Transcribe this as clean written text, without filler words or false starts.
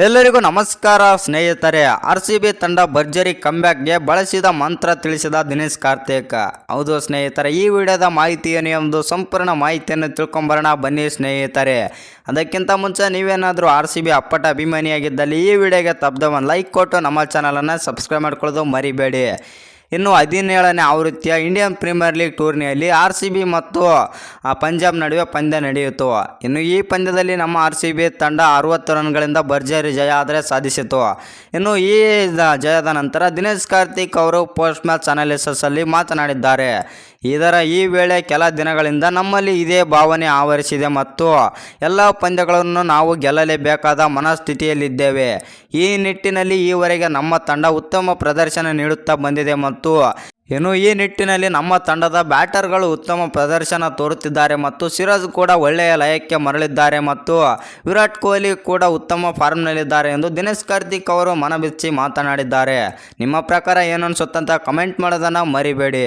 ಎಲ್ಲರಿಗೂ ನಮಸ್ಕಾರ ಸ್ನೇಹಿತರೆ. RCB ತಂಡ ಭರ್ಜರಿ ಕಂಬ್ಯಾಕ್ಗೆ ಬಳಸಿದ ಮಂತ್ರ ತಿಳಿಸಿದ ದಿನೇಶ್ ಕಾರ್ತಿಕ್. ಹೌದು ಸ್ನೇಹಿತರೆ, ಈ ವಿಡಿಯೋದ ಮಾಹಿತಿಯನ್ನು ಒಂದು ಸಂಪೂರ್ಣ ಮಾಹಿತಿಯನ್ನು ತಿಳ್ಕೊಂಬರೋಣ ಬನ್ನಿ ಸ್ನೇಹಿತರೆ. ಅದಕ್ಕಿಂತ ಮುಂಚೆ ನೀವೇನಾದರೂ RCB ಅಪ್ಪಟ ಅಭಿಮಾನಿಯಾಗಿದ್ದಲ್ಲಿ ಈ ವಿಡಿಯೋಗೆ ತಪ್ಪದೆ ಒಂದು ಲೈಕ್ ಕೊಟ್ಟು ನಮ್ಮ ಚಾನಲನ್ನು ಸಬ್ಸ್ಕ್ರೈಬ್ ಮಾಡ್ಕೊಳ್ಳೋದು ಮರಿಬೇಡಿ. ಇನ್ನು 17ನೇ ಆವೃತ್ತಿಯ ಇಂಡಿಯನ್ ಪ್ರೀಮಿಯರ್ ಲೀಗ್ ಟೂರ್ನಿಯಲ್ಲಿ RCB ಮತ್ತು ಪಂಜಾಬ್ ನಡುವೆ ಪಂದ್ಯ ನಡೆಯಿತು. ಇನ್ನು ಈ ಪಂದ್ಯದಲ್ಲಿ ನಮ್ಮ RCB ತಂಡ 60 ರನ್ಗಳಿಂದ ಭರ್ಜರಿ ಜಯ ಆದರೆ ಸಾಧಿಸಿತು. ಇನ್ನು ಈ ಜಯದ ನಂತರ ದಿನೇಶ್ ಕಾರ್ತಿಕ್ ಅವರು ಪೋಸ್ಟ್ ಮ್ಯಾಚ್ ಅನಾಲಿಸಿಸಲ್ಲಿ ಮಾತನಾಡಿದ್ದಾರೆ. ಈ ವೇಳೆ ಕೆಲ ದಿನಗಳಿಂದ ನಮ್ಮಲ್ಲಿ ಇದೇ ಭಾವನೆ ಆವರಿಸಿದೆ ಮತ್ತು ಎಲ್ಲ ಪಂದ್ಯಗಳನ್ನು ನಾವು ಗೆಲ್ಲಲೇಬೇಕಾದ ಮನಸ್ಥಿತಿಯಲ್ಲಿದ್ದೇವೆ. ಈ ನಿಟ್ಟಿನಲ್ಲಿ ಈವರೆಗೆ ನಮ್ಮ ತಂಡ ಉತ್ತಮ ಪ್ರದರ್ಶನ ನೀಡುತ್ತಾ ಬಂದಿದೆ ಮತ್ತು ಈ ನಿಟ್ಟಿನಲ್ಲಿ ನಮ್ಮ ತಂಡದ ಬ್ಯಾಟರ್ಗಳು ಉತ್ತಮ ಪ್ರದರ್ಶನ ತೋರುತ್ತಿದ್ದಾರೆ ಮತ್ತು ಸಿರಾಜ್ ಕೂಡ ಒಳ್ಳೆಯ ಲಯಕ್ಕೆ ಮರಳಿದ್ದಾರೆ ಮತ್ತು ವಿರಾಟ್ ಕೊಹ್ಲಿ ಕೂಡ ಉತ್ತಮ ಫಾರ್ಮ್ನಲ್ಲಿದ್ದಾರೆ ಎಂದು ದಿನೇಶ್ ಕಾರ್ತಿಕ್ ಅವರು ಮನಬಿಚ್ಚಿ ಮಾತನಾಡಿದ್ದಾರೆ. ನಿಮ್ಮ ಪ್ರಕಾರ ಏನು ಅನಿಸುತ್ತಂತ ಕಮೆಂಟ್ ಮಾಡೋದನ್ನು ಮರಿಬೇಡಿ.